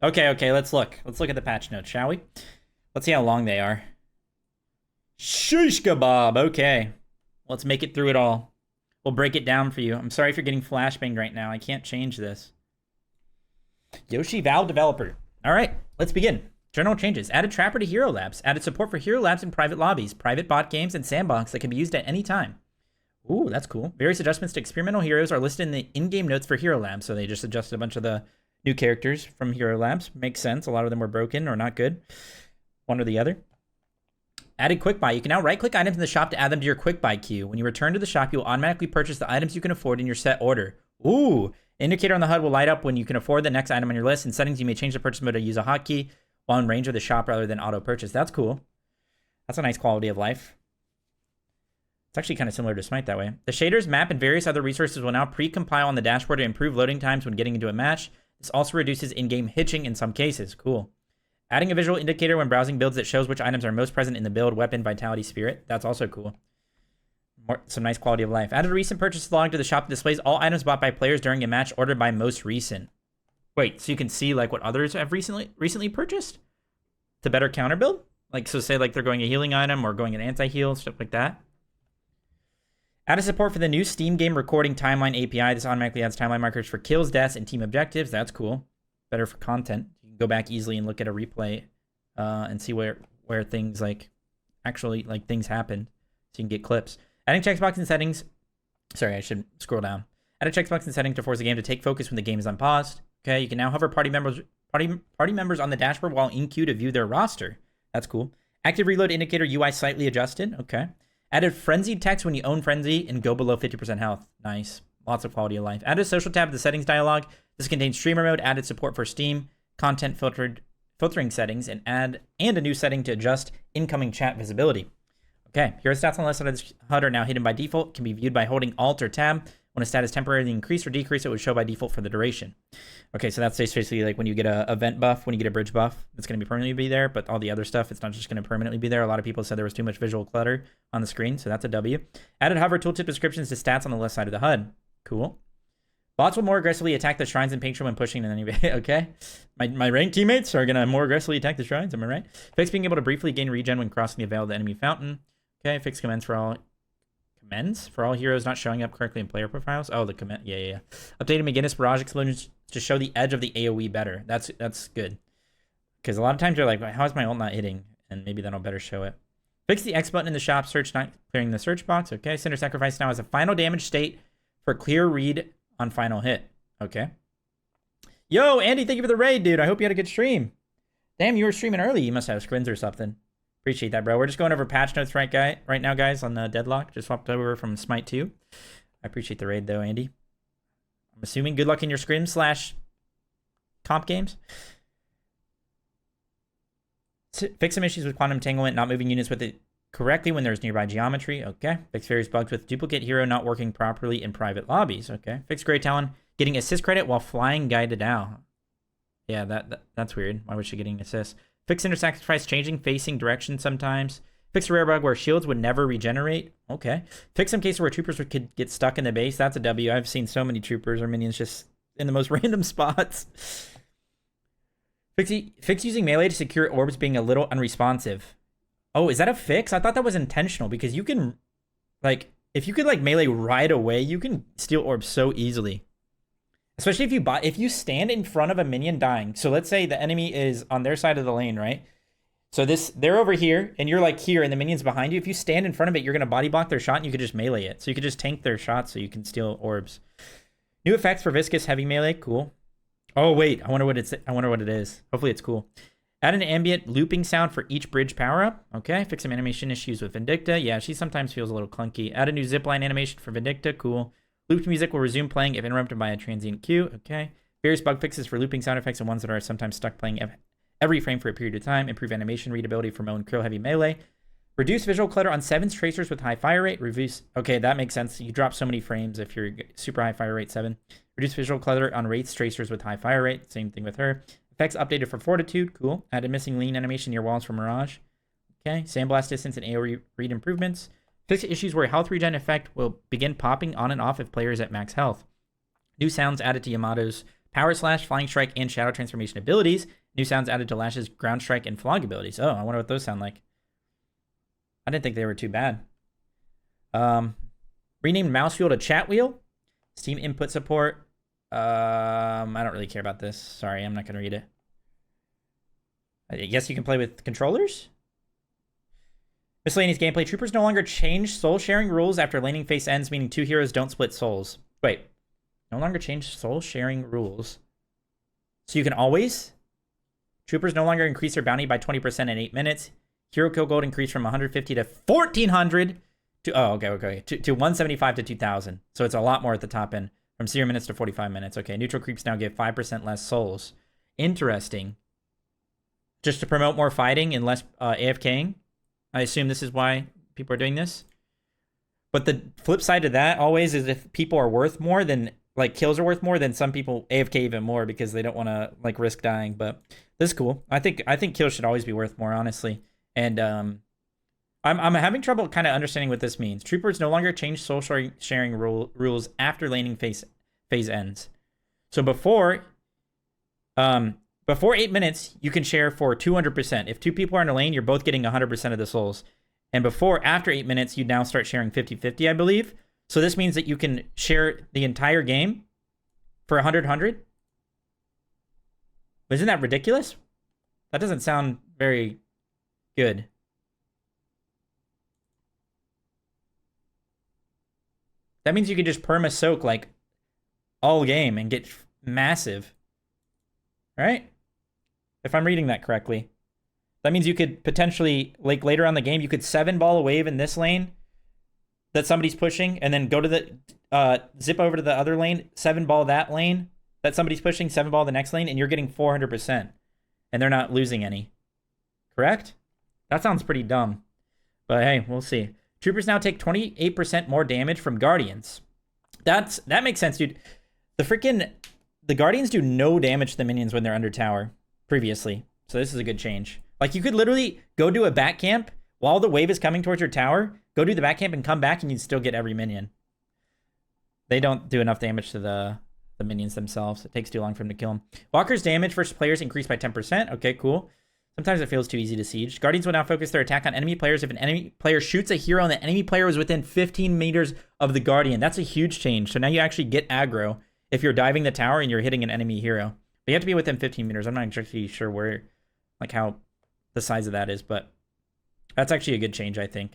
Okay, let's look. Let's look at the patch notes, shall we? Let's see how long they are. Shish kebab. Okay. Let's make it through it all. We'll break it down for you. I'm sorry if you're getting flashbanged right now. I can't change this. Yoshi Valve developer. All right, let's begin. General changes. Added Trapper to Hero Labs. Added support for Hero Labs in private lobbies, private bot games, and sandbox that can be used at any time. Ooh, that's cool. Various adjustments to experimental heroes are listed in the in-game notes for Hero Labs. So they just adjusted a bunch of the new characters from Hero Labs. Makes sense. A lot of them were broken or not good. One or the other. Added Quick Buy. You can now right-click items in the shop to add them to your Quick Buy queue. When you return to the shop, you will automatically purchase the items you can afford in your set order. Ooh. Indicator on the HUD will light up when you can afford the next item on your list. In settings, you may change the purchase mode to use a hotkey while in range of the shop rather than auto-purchase. That's cool. That's a nice quality of life. It's actually kind of similar to Smite that way. The shaders, map, and various other resources will now pre-compile on the dashboard to improve loading times when getting into a match. This also reduces in-game hitching in some cases. Cool. Adding a visual indicator when browsing builds that shows which items are most present in the build, weapon, vitality, spirit. That's also cool. Some nice quality of life. Added a recent purchase log to the shop that displays all items bought by players during a match ordered by most recent. Wait, so you can see like what others have recently purchased to better counter build? Like, so say like they're going a healing item or going an anti-heal, stuff like that. Added support for the new Steam game recording timeline API. This automatically adds timeline markers for kills, deaths, and team objectives. That's cool. Better for content. You can go back easily and look at a replay and see where things like actually like things happened. So you can get clips. Adding checkbox in settings. Sorry, I should scroll down. Add a checkbox in settings to force the game to take focus when the game is unpaused. Okay, you can now hover party members on the dashboard while in queue to view their roster. That's cool. Active reload indicator UI slightly adjusted. Okay. Added frenzied text when you own frenzy and go below 50% health. Nice. Lots of quality of life. Added a social tab to the settings dialog. This contains streamer mode, added support for Steam, content filtering settings, and a new setting to adjust incoming chat visibility. Okay, hero stats on the left side of the HUD are now hidden by default. Can be viewed by holding Alt or Tab. When a stat is temporarily increased or decreased, it would show by default for the duration. Okay, so that's basically like when you get a event buff, when you get a bridge buff, it's going to be permanently be there, but all the other stuff, it's not just going to permanently be there. A lot of people said there was too much visual clutter on the screen, so that's a W. Added hover tooltip descriptions to stats on the left side of the HUD. Cool. Bots will more aggressively attack the shrines and puncture when pushing than anybody. Okay. My ranked teammates are going to more aggressively attack the shrines, am I right? Fix being able to briefly gain regen when crossing the veil of the enemy fountain. Okay, fix commends for all heroes not showing up correctly in player profiles. Oh, the comment. Yeah. Updated McGinnis barrage explosions to show the edge of the AoE better. That's good. Because a lot of times you're like, how is my ult not hitting? And maybe that'll better show it. Fix the X button in the shop search, not clearing the search box. Okay, Cinder Sacrifice now has a final damage state for clear read on final hit. Okay. Yo, Andy, thank you for the raid, dude. I hope you had a good stream. Damn, you were streaming early. You must have squins or something. Appreciate that, bro. We're just going over patch notes right now, guys, on the Deadlock. Just swapped over from Smite 2. I appreciate the raid, though, Andy. I'm assuming good luck in your scrim/comp games. Fix some issues with quantum entanglement, not moving units with it correctly when there's nearby geometry. Okay. Fix various bugs with duplicate hero not working properly in private lobbies. Okay. Fix Grey Talon getting assist credit while flying guided out. Yeah, that's weird. Why was she getting assist? Fix Cinder Sacrifice changing facing direction sometimes. Fix a rare bug where shields would never regenerate. Okay. Fix some cases where troopers could get stuck in the base. That's a W. I've seen so many troopers or minions just in the most random spots. Fix using melee to secure orbs being a little unresponsive. Oh, is that a fix? I thought that was intentional because you can, like, if you could like melee right away, you can steal orbs so easily. Especially if you stand in front of a minion dying. So let's say the enemy is on their side of the lane, right? So they're over here and you're like here and the minion's behind you. If you stand in front of it, you're going to body block their shot and you could just melee it. So you could just tank their shot so you can steal orbs. New effects for viscous heavy melee. Cool. Oh, wait. I wonder what it is. Hopefully it's cool. Add an ambient looping sound for each bridge power-up. Okay. Fix some animation issues with Vindicta. Yeah, she sometimes feels a little clunky. Add a new zipline animation for Vindicta. Cool. Looped music will resume playing if interrupted by a transient cue. Okay. Various bug fixes for looping sound effects and ones that are sometimes stuck playing every frame for a period of time. Improve animation readability for Moe and Krill heavy melee. Reduce visual clutter on 7's tracers with high fire rate. Okay, that makes sense. You drop so many frames if you're super high fire rate 7. Reduce visual clutter on Wraith's tracers with high fire rate. Same thing with her. Effects updated for Fortitude. Cool. Added missing lean animation near walls for Mirage. Okay. Sandblast distance and AoE read improvements. Fix issues where health regen effect will begin popping on and off if player is at max health. New sounds added to Yamato's Power Slash, Flying Strike, and Shadow Transformation abilities. New sounds added to Lash's Ground Strike and Flog abilities. Oh, I wonder what those sound like. I didn't think they were too bad. Renamed Mouse Wheel to Chat Wheel. Steam input support. I don't really care about this. Sorry, I'm not going to read it. I guess you can play with controllers? Miscellaneous gameplay. Troopers no longer change soul sharing rules after laning phase ends, meaning two heroes don't split souls. Wait. No longer change soul sharing rules. So you can always? Troopers no longer increase their bounty by 20% in 8 minutes. Hero kill gold increased from 150 to 1400 to, oh, okay. To 175 to 2000. So it's a lot more at the top end. From 0 minutes to 45 minutes. Okay, neutral creeps now give 5% less souls. Interesting. Just to promote more fighting and less AFKing. I assume this is why people are doing this. But the flip side of that always is if people are worth more, then like kills are worth more, then some people AFK even more because they don't want to like risk dying. But this is cool. I think kills should always be worth more, honestly. And I'm having trouble kind of understanding what this means. Troopers no longer change soul sharing rules after laning phase ends. So before 8 minutes, you can share for 200%. If two people are in a lane, you're both getting 100% of the souls. And after 8 minutes, you now start sharing 50-50, I believe. So this means that you can share the entire game for 100-100. Isn't that ridiculous? That doesn't sound very good. That means you could just perma soak like all game and get massive. Right? If I'm reading that correctly. That means you could potentially, like later on the game, you could 7-ball a wave in this lane that somebody's pushing, and then go to the, zip over to the other lane, 7-ball that lane that somebody's pushing, 7-ball the next lane, and you're getting 400%. And they're not losing any. Correct? That sounds pretty dumb. But hey, we'll see. Troopers now take 28% more damage from Guardians. That makes sense, dude. The Guardians do no damage to the minions when they're under tower previously. So this is a good change. Like you could literally go do a back camp while the wave is coming towards your tower, go do the back camp and come back and you'd still get every minion. They don't do enough damage to the minions themselves. It takes too long for them to kill them. Walker's damage versus players increased by 10%. Okay, cool. Sometimes it feels too easy to siege. Guardians will now focus their attack on enemy players if an enemy player shoots a hero and the enemy player is within 15 meters of the Guardian. That's a huge change. So now you actually get aggro if you're diving the tower and you're hitting an enemy hero. But you have to be within 15 meters. I'm not exactly sure where, like how the size of that is, but that's actually a good change, I think.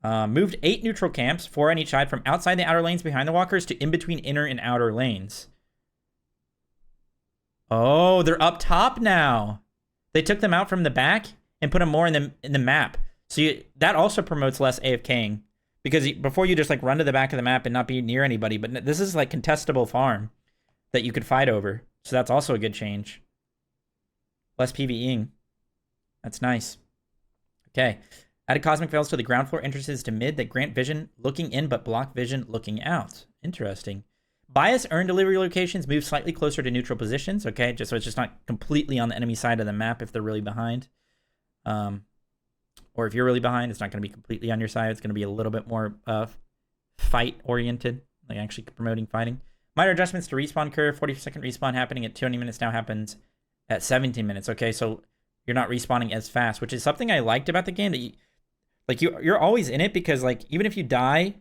Moved 8 neutral camps, 4 on each side, from outside the outer lanes behind the walkers to in between inner and outer lanes. Oh, they're up top now. They took them out from the back and put them more in the map. So that also promotes less AFKing. Because before you just like run to the back of the map and not be near anybody. But this is like contestable farm that you could fight over. So that's also a good change. Less PvEing. That's nice. Okay. Added cosmic veils to the ground floor entrances to mid that grant vision looking in but block vision looking out. Interesting. Bias earned delivery locations move slightly closer to neutral positions. Okay, just so it's just not completely on the enemy side of the map if they're really behind. Or if you're really behind, it's not going to be completely on your side. It's going to be a little bit more fight-oriented, like actually promoting fighting. Minor adjustments to respawn curve. 40-second respawn happening at 20 minutes now happens at 17 minutes. Okay, so you're not respawning as fast, which is something I liked about the game. That you're always in it because like even if you die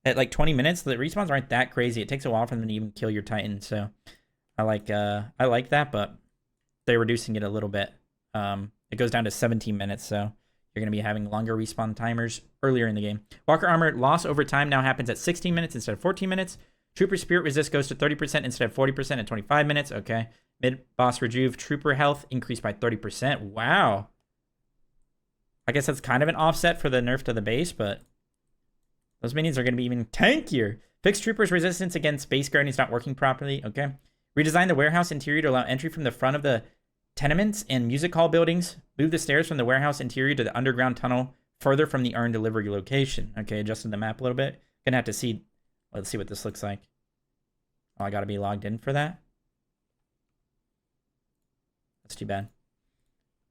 at like 20 minutes, the respawns aren't that crazy. It takes a while for them to even kill your Titan. So I like that, but they're reducing it a little bit. It goes down to 17 minutes, so you're going to be having longer respawn timers earlier in the game. Walker armor loss over time now happens at 16 minutes instead of 14 minutes. Trooper spirit resist goes to 30% instead of 40% at 25 minutes. Okay. Mid-boss rejuve trooper health increased by 30%. Wow. I guess that's kind of an offset for the nerf to the base, but those minions are going to be even tankier. Fixed troopers resistance against space guardians not working properly. Okay. Redesign the warehouse interior to allow entry from the front of the tenements and music hall buildings. Move the stairs from the warehouse interior to the underground tunnel further from the earned delivery location. Okay, adjusting the map a little bit. Gonna have to see. Let's see what this looks like. Oh, I gotta be logged in for that. That's too bad.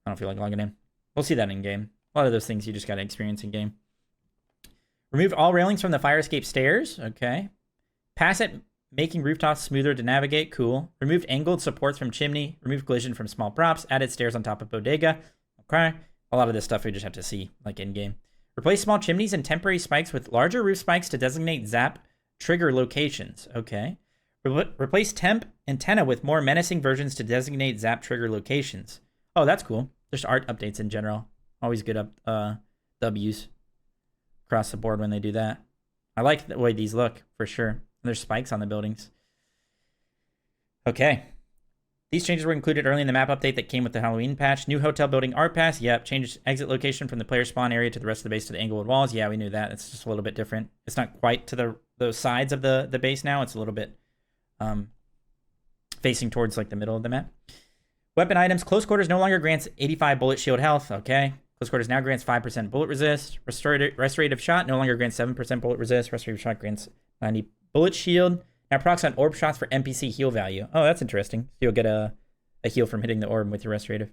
I don't feel like logging in. We'll see that in game. A lot of those things you just gotta experience in game. Remove all railings from the fire escape stairs. Okay. Pass at making rooftops smoother to navigate. Cool. Removed angled supports from chimney. Removed collision from small props. Added stairs on top of bodega. Okay. A lot of this stuff we just have to see, like, in-game. Replace small chimneys and temporary spikes with larger roof spikes to designate zap trigger locations. Okay. Replace temp antenna with more menacing versions to designate zap trigger locations. Oh, that's cool. Just art updates in general. Always good W's across the board when they do that. I like the way these look, for sure. There's spikes on the buildings. Okay. These changes were included early in the map update that came with the Halloween patch. New hotel building art pass. Yep. Changes exit location from the player spawn area to the rest of the base to the Englewood walls. Yeah, we knew that. It's just a little bit different. It's not quite to those sides of the base now. It's a little bit facing towards like the middle of the map. Weapon items. Close quarters no longer grants 85 bullet shield health. Okay. Close quarters now grants 5% bullet resist. Restorative shot no longer grants 7% bullet resist. Restorative shot grants 90 bullet shield. Now procs on orb shots for NPC heal value. Oh, that's interesting. So you'll get a heal from hitting the orb with your restorative.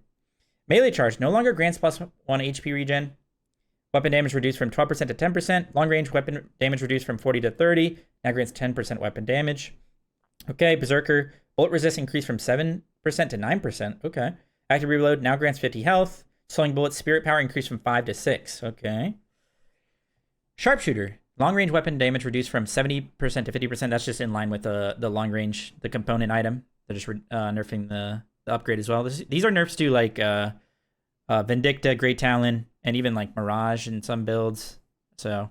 Melee charge no longer grants plus 1 HP regen. Weapon damage reduced from 12% to 10%. Long range weapon damage reduced from 40 to 30. Now grants 10% weapon damage. Okay, Berserker. Bullet resist increased from 7% to 9%. Okay. Active reload now grants 50 health. Slowing bullets spirit power increased from 5 to 6. Okay. Sharpshooter. Long range weapon damage reduced from 70% to 50%. That's just in line with the long range, the component item. They're just nerfing the upgrade as well. These are nerfs to like Vindicta, Great Talon, and even like Mirage in some builds. So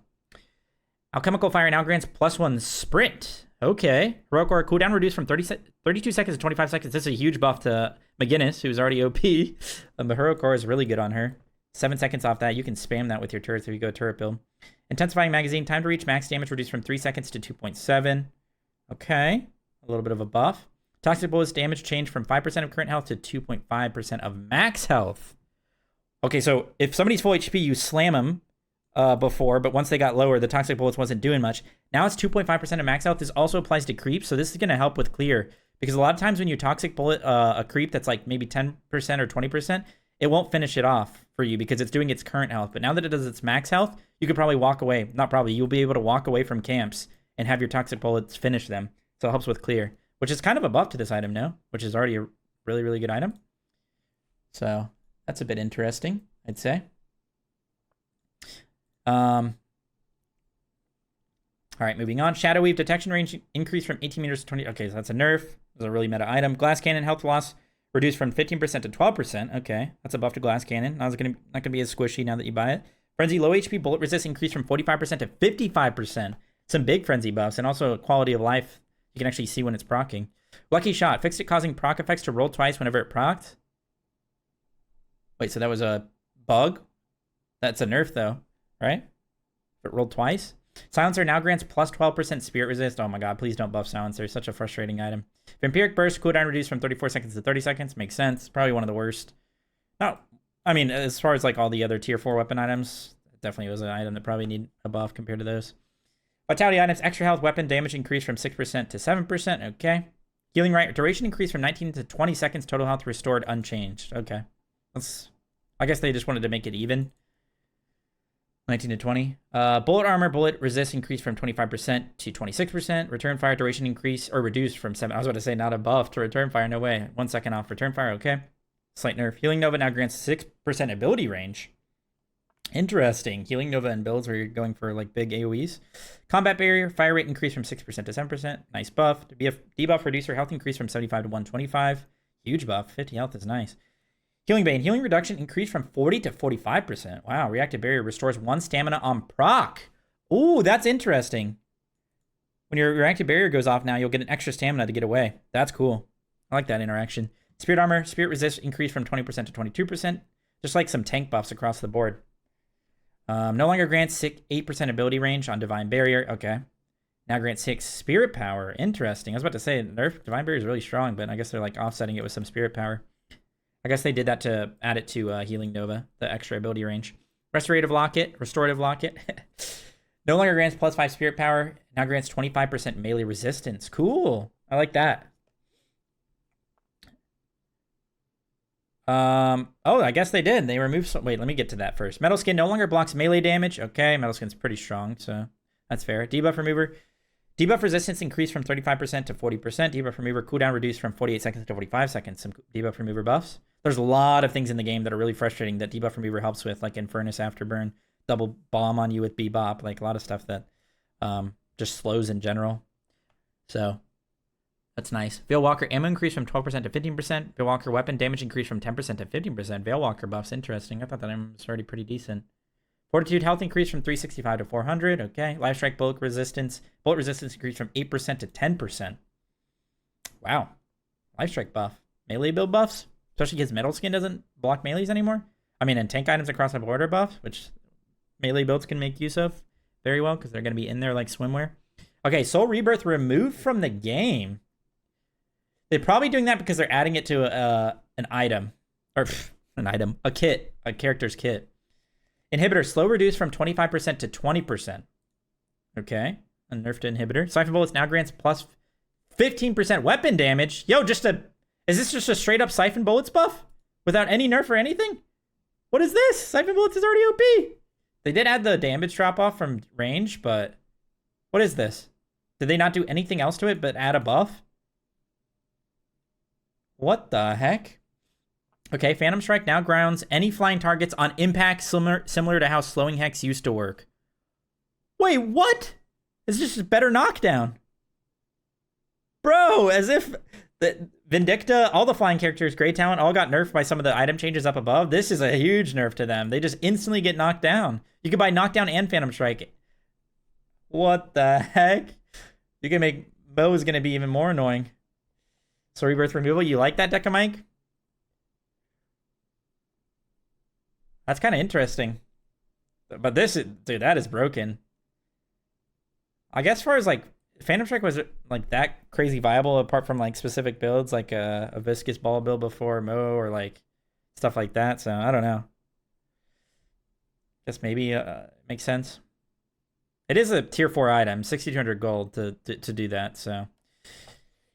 Alchemical Fire now grants +1 sprint. Okay. Heroic Aura cooldown reduced from 32 seconds to 25 seconds. This is a huge buff to McGinnis, who's already OP. The Heroic Aura is really good on her. 7 seconds off that. You can spam that with your turrets if you go turret build. Intensifying magazine. Time to reach max damage reduced from 3 seconds to 2.7. Okay. A little bit of a buff. Toxic bullets damage changed from 5% of current health to 2.5% of max health. Okay, so if somebody's full HP, you slam them before, but once they got lower, the toxic bullets wasn't doing much. Now it's 2.5% of max health. This also applies to creeps, so this is going to help with clear. Because a lot of times when you toxic bullet a creep that's like maybe 10% or 20%, it won't finish it off for you because it's doing its current health. But now that it does its max health, you could probably walk away. Not probably. You'll be able to walk away from camps and have your toxic bullets finish them. So it helps with clear, which is kind of a buff to this item now, which is already a really, really good item. So that's a bit interesting, I'd say. All right, moving on. Shadow Weave detection range increased from 18 meters to 20. Okay, so that's a nerf. That's a really meta item. Glass Cannon health loss reduced from 15% to 12%. Okay, that's a buff to Glass Cannon. Not gonna be as squishy now that you buy it. Frenzy low HP bullet resist increased from 45% to 55%. Some big frenzy buffs and also quality of life. You can actually see when it's proccing. Lucky Shot fixed it causing proc effects to roll twice whenever it procced. Wait, so that was a bug? That's a nerf though, right? If it rolled twice. Silencer now grants plus 12% spirit resist. Oh my god, please don't buff Silencer. Such a frustrating item. Vampiric Burst cooldown reduced from 34 seconds to 30 seconds. Makes sense. Probably one of the worst. No, I mean, as far as like all the other tier 4 weapon items, it definitely was an item that probably need a buff compared to those. Vitality items, extra health weapon damage increased from 6% to 7%. Okay. Healing right duration increased from 19 to 20 seconds. Total health restored unchanged. Okay. I guess they just wanted to make it even. 19 to 20. Bullet armor, bullet resist increased from 25% to 26%. Return fire duration increase or reduced from 7. I was about to say not a buff to return fire. No way. 1 second off return fire. Okay. Slight nerf. Healing Nova now grants 6% ability range. Interesting. Healing Nova and builds where you're going for like big AoEs. Combat barrier. Fire rate increased from 6% to 7%. Nice buff. Debuff reducer health increase from 75 to 125. Huge buff. 50 health is nice. Healing Bane. Healing reduction increased from 40 to 45%. Wow. Reactive barrier restores 1 stamina on proc. Ooh, that's interesting. When your reactive barrier goes off now, you'll get an extra stamina to get away. That's cool. I like that interaction. Spirit armor. Spirit resist increased from 20% to 22%. Just like some tank buffs across the board. No longer grants 8% ability range on Divine Barrier. Okay. Now grants 6 Spirit Power. Interesting. I was about to say, Nerf Divine Barrier is really strong, but I guess they're like offsetting it with some Spirit Power. I guess they did that to add it to Healing Nova, the extra ability range. Restorative Locket. Restorative Locket. No longer grants plus 5 Spirit Power. Now grants 25% melee resistance. Cool. I like that. Oh, I guess they did. They removed some. Wait, let me get to that first. Metal Skin no longer blocks melee damage. Okay, Metal Skin's pretty strong, so that's fair. Debuff remover. Debuff resistance increased from 35% to 40%. Debuff remover cooldown reduced from 48 seconds to 45 seconds. Some debuff remover buffs. There's a lot of things in the game that are really frustrating that debuff remover helps with, like Infernus Afterburn, double bomb on you with Bebop, like a lot of stuff that just slows in general. So that's nice. Veilwalker ammo increased from 12% to 15%. Veilwalker weapon damage increased from 10% to 15%. Veilwalker buffs, interesting. I thought that was already pretty decent. Fortitude health increased from 365 to 400. Okay. Life strike bullet resistance. Bullet resistance increased from 8% to 10%. Wow. Life strike buff. Melee build buffs, especially because metal skin doesn't block melees anymore. I mean, and tank items across the border buff, which melee builds can make use of very well because they're going to be in there like swimwear. Okay, Soul Rebirth removed from the game. They're probably doing that because they're adding it to an item. Or a kit. A character's kit. Inhibitor, slow reduced from 25% to 20%. Okay. A nerf to inhibitor. Siphon Bullets now grants plus 15% weapon damage. Yo, is this just a straight up Siphon Bullets buff? Without any nerf or anything? What is this? Siphon Bullets is already OP. They did add the damage drop off from range, but what is this? Did they not do anything else to it but add a buff? What the heck? Okay, Phantom Strike now grounds any flying targets on impact, similar to how Slowing Hex used to work. Wait, what? It's just a better knockdown. Bro, as if the Vindicta, all the flying characters, Grey Talent, all got nerfed by some of the item changes up above. This is a huge nerf to them. They just instantly get knocked down. You can buy Knockdown and Phantom Strike. What the heck? You can make Bo is going to be even more annoying. So Rebirth removal, you like that, Decamike? That's kind of interesting. But this is, dude, that is broken. I guess as far as like Phantom Strike was like that crazy viable apart from like specific builds like a Viscous Ball build before Mo or like stuff like that. So I don't know. Guess maybe makes sense. It is a tier 4 item, 6,200 gold to do that. So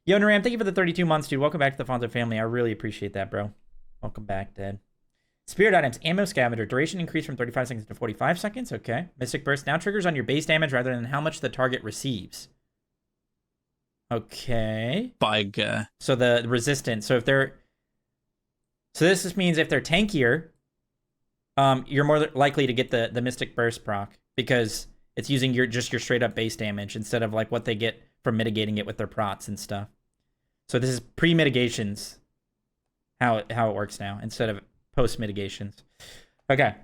Yo Naram, thank you for the 32 months, dude. Welcome back to the Fonzo family. I really appreciate that, bro. Welcome back, Dad. Spirit items, ammo scavenger, duration increased from 35 seconds to 45 seconds. Okay. Mystic Burst now triggers on your base damage rather than how much the target receives. Okay. So the resistance. So this just means if they're tankier, you're more likely to get the Mystic Burst proc because it's using your straight up base damage instead of like what they get from mitigating it with their prots and stuff. So this is pre-mitigations how it works now instead of post-mitigations. Okay.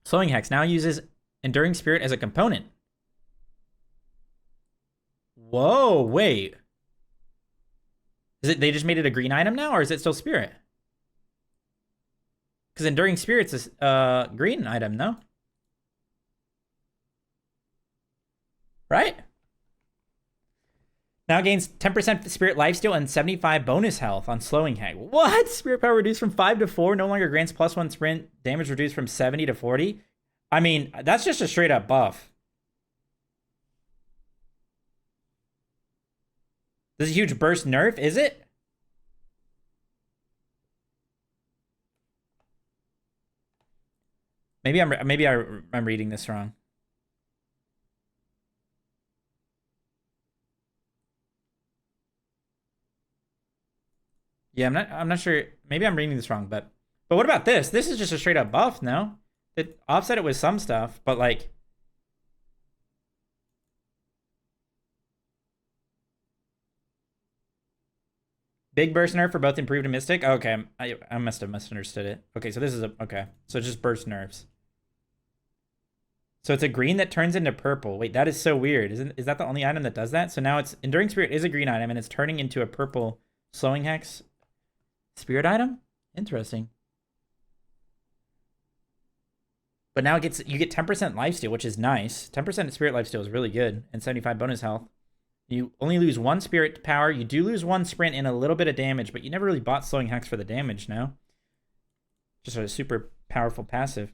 Slowing Hex now uses Enduring Spirit as a component. Whoa, wait. They just made it a green item now, or is it still Spirit? Because Enduring Spirit's a green item, no? Right? Now gains 10% Spirit Lifesteal and 75 bonus health on Slowing Hex. What? Spirit power reduced from 5 to 4. No longer grants +1 sprint. Damage reduced from 70 to 40. I mean, that's just a straight up buff. This is a huge burst nerf, is it? Maybe I'm reading this wrong. Yeah, I'm not sure. Maybe I'm reading this wrong, but what about this? This is just a straight up buff, no? It offset it with some stuff, but like big burst nerf for both improved and mystic. Okay, I must have misunderstood it. Okay, so this is okay. So it's just burst nerfs. So it's a green that turns into purple. Wait, that is so weird. Is that the only item that does that? So now it's Enduring Spirit is a green item and it's turning into a purple Slowing Hex Spirit item? Interesting. But now you get 10% lifesteal, which is nice. 10% Spirit lifesteal is really good, and 75 bonus health. You only lose 1 Spirit power. You do lose 1 sprint and a little bit of damage, but you never really bought Slowing Hex for the damage, no? Just a super powerful passive.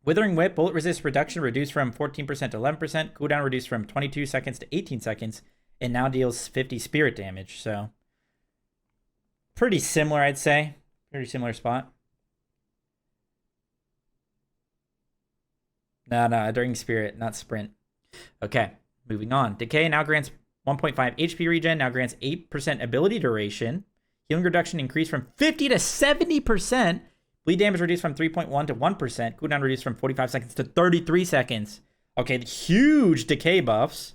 Withering Whip, bullet resist reduction reduced from 14% to 11%. Cooldown reduced from 22 seconds to 18 seconds, and now deals 50 Spirit damage, so pretty similar, I'd say. Pretty similar spot. No, Enduring Spirit, not sprint. Okay, moving on. Decay now grants 1.5 HP regen, now grants 8% ability duration. Healing reduction increased from 50 to 70%. Bleed damage reduced from 3.1 to 1%. Cooldown reduced from 45 seconds to 33 seconds. Okay, huge decay buffs.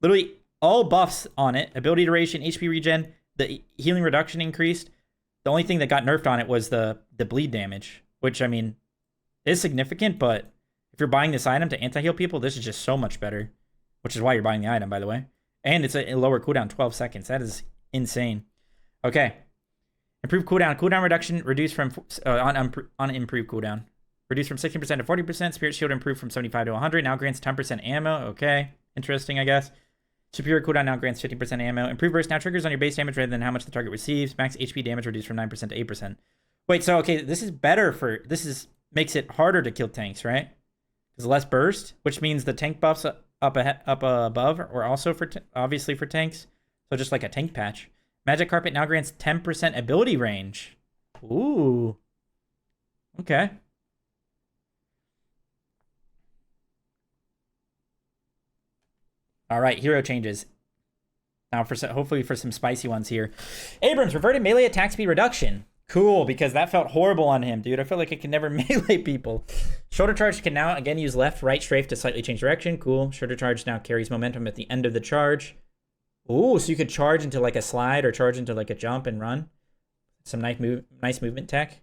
Literally all buffs on it. Ability duration, HP regen, the healing reduction increased. The only thing that got nerfed on it was the bleed damage, which, I mean, is significant, but if you're buying this item to anti-heal people, this is just so much better, which is why you're buying the item, by the way. And it's a lower cooldown, 12 seconds. That is insane. Okay. Improved cooldown. Cooldown reduction reduced from, on improved cooldown. Reduced from 16% to 40%. Spirit Shield improved from 75 to 100. Now grants 10% ammo. Okay. Interesting, I guess. Superior cooldown now grants 50% ammo. Improved burst now triggers on your base damage rather than how much the target receives. Max HP damage reduced from 9% to 8%. Wait, so, okay, this is better for... makes it harder to kill tanks, right? Because less burst, which means the tank buffs up above are also obviously for tanks. So just like a tank patch. Magic Carpet now grants 10% ability range. Ooh. Okay. All right, hero changes. Now, hopefully for some spicy ones here. Abrams, reverted melee attack speed reduction. Cool, because that felt horrible on him, dude. I felt like it can never melee people. Shoulder Charge can now, again, use left, right strafe to slightly change direction. Cool. Shoulder Charge now carries momentum at the end of the charge. Ooh, so you could charge into like a slide or charge into like a jump and run. Some nice movement tech.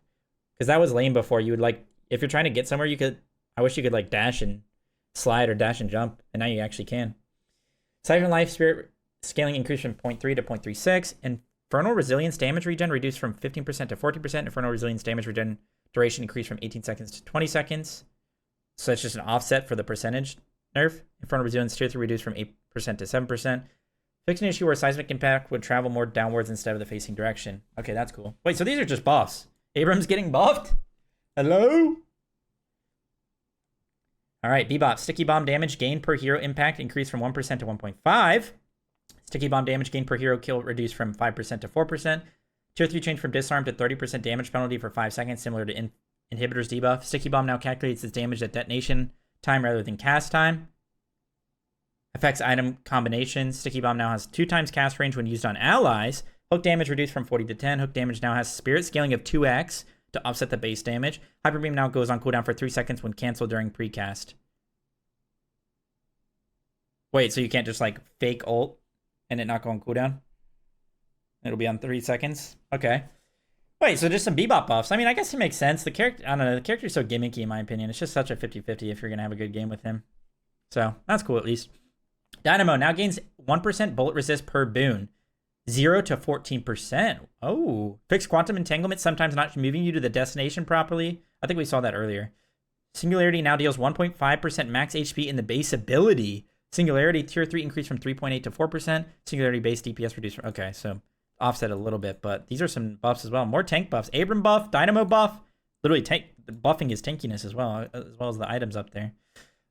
Because that was lame before. You would like, if you're trying to get somewhere, you could, I wish you could like dash and slide or dash and jump. And now you actually can. Siphon Life Spirit scaling increased from 0.3 to 0.36. Infernal Resilience damage regen reduced from 15% to 40%. Infernal Resilience damage regen duration increased from 18 seconds to 20 seconds. So it's just an offset for the percentage nerf. Infernal Resilience tier 3 reduced from 8% to 7%. Fixed an issue where seismic impact would travel more downwards instead of the facing direction. Okay, that's cool. Wait, so these are just buffs. Abrams getting buffed? Hello? All right, Bebop. Sticky Bomb damage gain per hero impact increased from 1% to 1.5. Sticky Bomb damage gain per hero kill reduced from 5% to 4%. Tier 3 changed from disarm to 30% damage penalty for 5 seconds, similar to Inhibitor's debuff. Sticky Bomb now calculates its damage at detonation time rather than cast time. Affects item combinations. Sticky Bomb now has 2 times cast range when used on allies. Hook damage reduced from 40 to 10. Hook damage now has spirit scaling of 2x to offset the base damage. Hyper Beam now goes on cooldown for 3 seconds when canceled during precast. Wait, so you can't just like fake ult and it not go on cooldown? It'll be on 3 seconds? Okay. Wait, so just some Bebop buffs. I mean, I guess it makes sense. The character, I don't know, the character's so gimmicky in my opinion. It's just such a 50-50 if you're going to have a good game with him. So, that's cool at least. Dynamo now gains 1% bullet resist per boon. 0 to 14%. Oh. Fixed quantum entanglement, sometimes not moving you to the destination properly. I think we saw that earlier. Singularity now deals 1.5% max HP in the base ability. Singularity tier 3 increased from 3.8 to 4%. Singularity base DPS reduced from... Okay, so offset a little bit, but these are some buffs as well. More tank buffs. Abram buff, Dynamo buff. Literally buffing his tankiness as well as the items up there.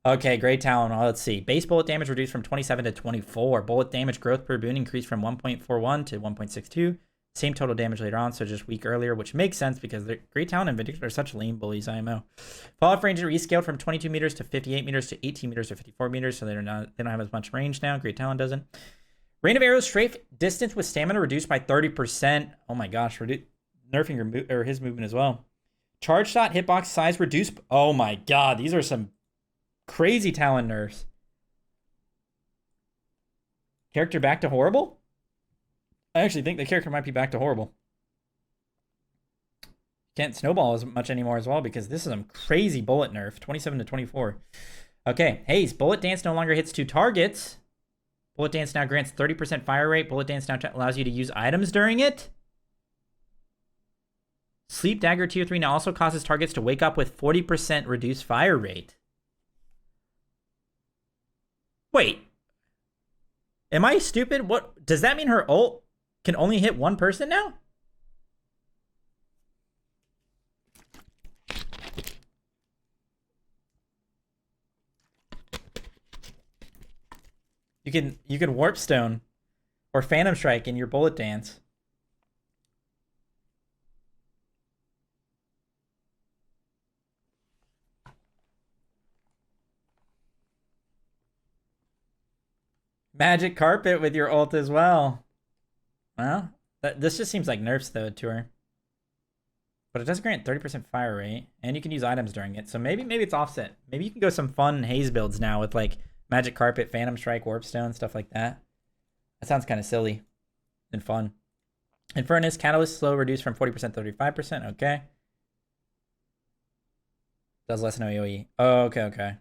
Okay, Grey Talon. Well, let's see. Base bullet damage reduced from 27 to 24. Bullet damage growth per boon increased from 1.41 to 1.62. Same total damage later on, so just weak earlier, which makes sense because the Grey Talon and Vindictor are such lame bullies, IMO. Fall-off range rescaled from 22 meters to 58 meters to 18 meters to 54 meters, so they don't have as much range now. Grey Talon doesn't. Rain of Arrows strafe distance with stamina reduced by 30%. Oh my gosh, nerfing his movement as well. Charge shot hitbox size reduced. Oh my god, these are some crazy Talon nerfs. Character back to horrible? I actually think the character might be back to horrible. Can't snowball as much anymore as well because this is some crazy bullet nerf. 27 to 24. Okay, Haze. Bullet Dance no longer hits 2 targets. Bullet Dance now grants 30% fire rate. Bullet Dance now allows you to use items during it. Sleep Dagger tier 3 now also causes targets to wake up with 40% reduced fire rate. Wait. Am I stupid? What does that mean? Her ult can only hit 1 person now? You can Warp Stone or Phantom Strike in your Bullet Dance. Magic Carpet with your ult as well. Well, this just seems like nerfs though to her. But it does grant 30% fire rate, and you can use items during it. So maybe it's offset. Maybe you can go some fun haze builds now with like Magic Carpet, Phantom Strike, Warp Stone, stuff like that. That sounds kind of silly and fun. Infernus, Catalyst slow reduced from 40% to 35%. Okay. Does less than AoE. Oh, okay.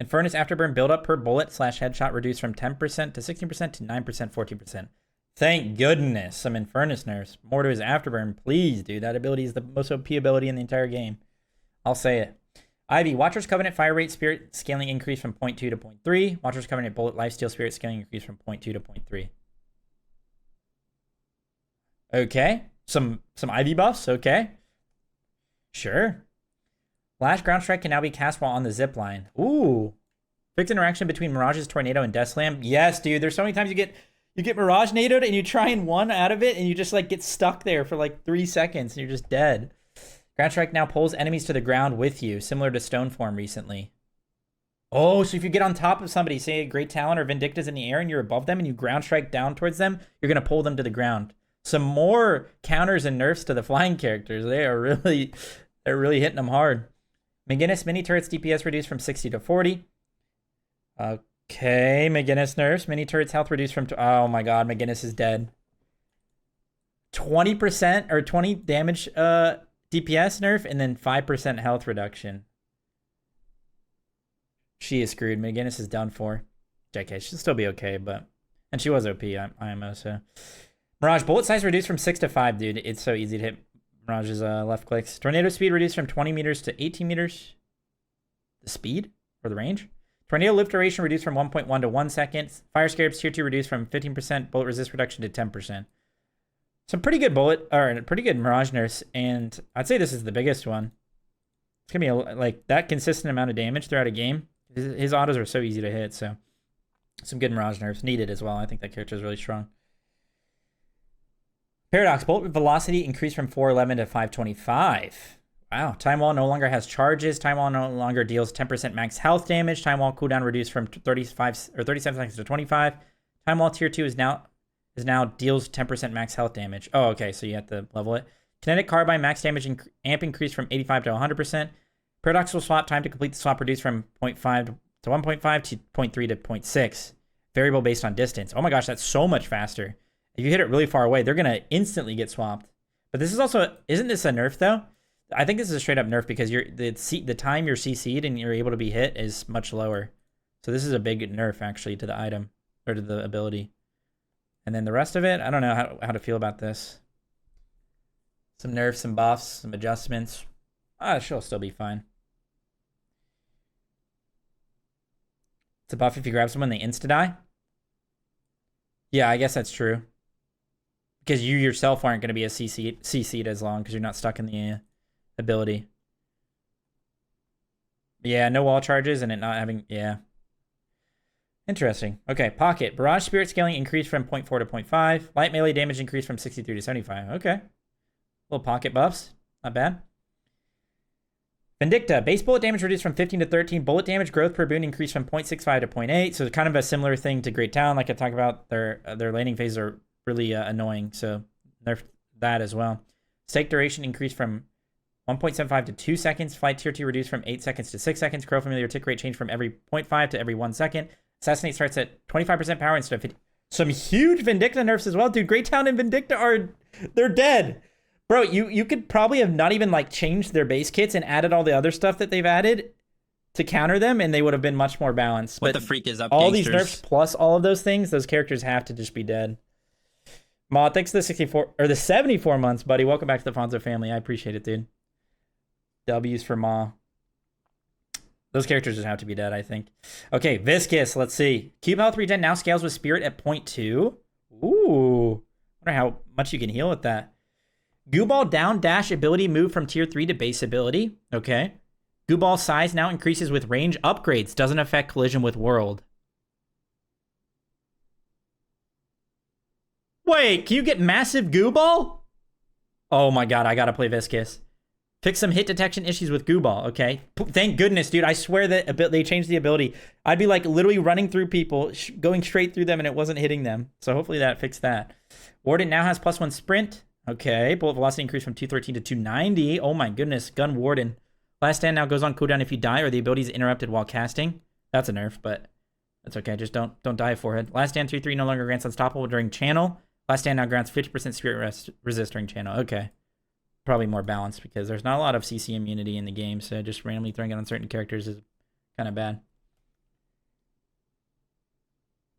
Infernus Afterburn build-up per bullet / headshot reduced from 10% to 16% to 9%, 14%. Thank goodness some Infernus nerfs. More to his Afterburn, please, dude. That ability is the most OP ability in the entire game. I'll say it. Ivy, Watcher's Covenant fire rate spirit scaling increase from 0.2 to 0.3. Watcher's Covenant bullet lifesteal spirit scaling increase from 0.2 to 0.3. Okay. Some Ivy buffs, okay. Sure. Flash Ground Strike can now be cast while on the zip line. Ooh. Fixed interaction between Mirage's Tornado and Death Slam. Yes, dude. There's so many times you get Mirage nadoed and you try and one out of it and you just like get stuck there for like 3 seconds and you're just dead. Ground Strike now pulls enemies to the ground with you, similar to Stone Form recently. Oh, so if you get on top of somebody, say a Great Talon or Vindicta's in the air and you're above them and you Ground Strike down towards them, you're going to pull them to the ground. Some more counters and nerfs to the flying characters. They're really hitting them hard. McGinnis mini turrets DPS reduced from 60 to 40. Okay, McGinnis nerfs. Mini turrets health reduced from... Oh my god, McGinnis is dead. 20% or 20 damage DPS nerf and then 5% health reduction. She is screwed. McGinnis is done for. JK, she'll still be okay, but... And she was OP, IMO, so... Mirage, bullet size reduced from 6 to 5, dude. It's so easy to hit Mirage's left clicks. Tornado speed reduced from 20 meters to 18 meters. The speed? Or the range? Tornado lift duration reduced from 1.1 to 1 second. Fire Scarabs tier 2 reduced from 15%. Bullet resist reduction to 10%. Some pretty good pretty good Mirage nerfs. And I'd say this is the biggest one. It's going to be like that consistent amount of damage throughout a game. His autos are so easy to hit. So some good Mirage nerfs needed as well. I think that character is really strong. Paradox, bullet velocity increased from 411 to 525. Wow. Time Wall no longer has charges. Time Wall no longer deals 10% max health damage. Time Wall cooldown reduced from 35 or 37 seconds to 25. Time Wall tier 2 is now deals 10% max health damage. Oh, okay. So you have to level it. Kinetic Carbine max damage amp increased from 85 to 100%. Paradoxical swap time to complete the swap reduced from 0.5 to 1.5 to 0.3 to 0.6. Variable based on distance. Oh my gosh, that's so much faster. If you hit it really far away, they're going to instantly get swapped. But this is also... Isn't this a nerf, though? I think this is a straight-up nerf because the time you're CC'd and you're able to be hit is much lower. So this is a big nerf, actually, to the item. Or to the ability. And then the rest of it, I don't know how to feel about this. Some nerfs, some buffs, some adjustments. She'll still be fine. It's a buff if you grab someone, they insta-die. Yeah, I guess that's true. Because you yourself aren't going to be a CC'd as long because you're not stuck in the ability. Yeah, no wall charges and it not having... Yeah. Interesting. Okay, Pocket. Barrage Spirit scaling increased from 0.4 to 0.5. Light melee damage increased from 63 to 75. Okay. Little pocket buffs. Not bad. Vindicta. Base bullet damage reduced from 15 to 13. Bullet damage growth per boon increased from 0.65 to 0.8. So kind of a similar thing to Great Talon. Like I talked about, their laning phases are really annoying. So nerf that as well. Stake duration increased from 1.75 to 2 seconds. Flight tier 2 reduced from 8 seconds to 6 seconds. Crow familiar tick rate changed from every 0.5 to every 1 second. Assassinate starts at 25% power instead of 50. Some huge Vindicta nerfs as well, dude. Great Talon and Vindicta they're dead. Bro, you could probably have not even like changed their base kits and added all the other stuff that they've added to counter them, and they would have been much more balanced. What the freak is up, all gangsters? These nerfs plus all of those things, those characters have to just be dead. Ma, thanks for the 74 months, buddy. Welcome back to the Fonzo family. I appreciate it, dude. W's for Ma. Those characters just have to be dead, I think. Okay, Viscous. Let's see. Cube health regen now scales with Spirit at 0.2. Ooh. Wonder how much you can heal with that. Goo Ball down dash ability moved from tier 3 to base ability. Okay. Goo Ball size now increases with range upgrades. Doesn't affect collision with world. Wait, can you get massive Goo Ball? Oh my god, I gotta play Viscous. Fix some hit detection issues with Goo Ball. Okay. Thank goodness, dude. I swear that they changed the ability. I'd be like literally running through people, going straight through them, and it wasn't hitting them. So hopefully that fixed that. Warden now has +1 sprint. Okay. Bullet velocity increased from 213 to 290. Oh my goodness. Gun Warden. Last stand now goes on cooldown if you die or the ability is interrupted while casting. That's a nerf, but that's okay. Just don't die, forehead. Last stand 3/3 no longer grants unstoppable during channel. Last stand now grants 50% spirit resist during channel. Okay. Probably more balanced because there's not a lot of CC immunity in the game, so just randomly throwing it on certain characters is kind of bad.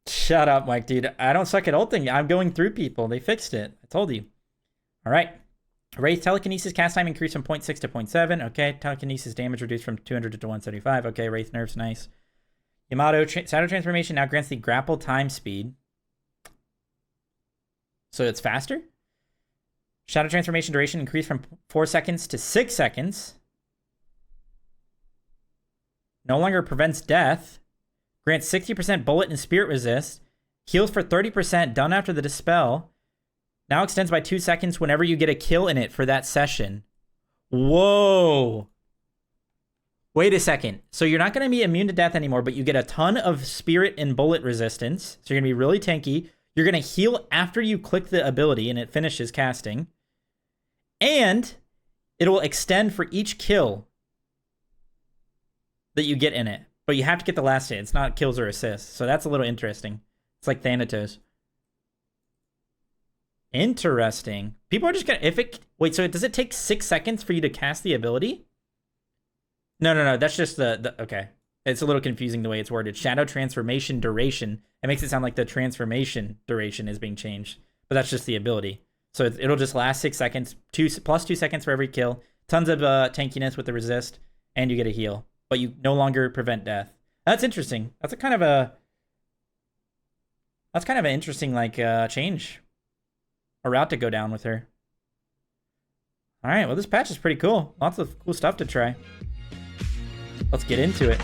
Shut up, Mike, dude. I don't suck at ulting. I'm going through people. They fixed it. I told you. All right. Wraith telekinesis cast time increased from 0.6 to 0.7. Okay. Telekinesis damage reduced from 200 to 175. Okay. Wraith nerfs, nice. Yamato Shadow Transformation now grants the grapple time speed. So it's faster? Shadow Transformation duration increased from 4 seconds to 6 seconds. No longer prevents death. Grants 60% bullet and spirit resist. Heals for 30% done after the dispel. Now extends by 2 seconds whenever you get a kill in it for that session. Whoa. Wait a second. So you're not going to be immune to death anymore, but you get a ton of spirit and bullet resistance. So you're going to be really tanky. You're going to heal after you click the ability and it finishes casting. And it will extend for each kill that you get in it. But you have to get the last hit. It's not kills or assists. So that's a little interesting. It's like Thanatos. Interesting. People are just going to... Wait, so does it take 6 seconds for you to cast the ability? No. That's just the... Okay. It's a little confusing the way it's worded. Shadow Transformation duration. It makes it sound like the transformation duration is being changed. But that's just the ability. So it'll just last 6 seconds, plus 2 seconds for every kill. Tons of tankiness with the resist, and you get a heal. But you no longer prevent death. That's interesting. That's kind of an interesting change. A route to go down with her. All right, well, this patch is pretty cool. Lots of cool stuff to try. Let's get into it.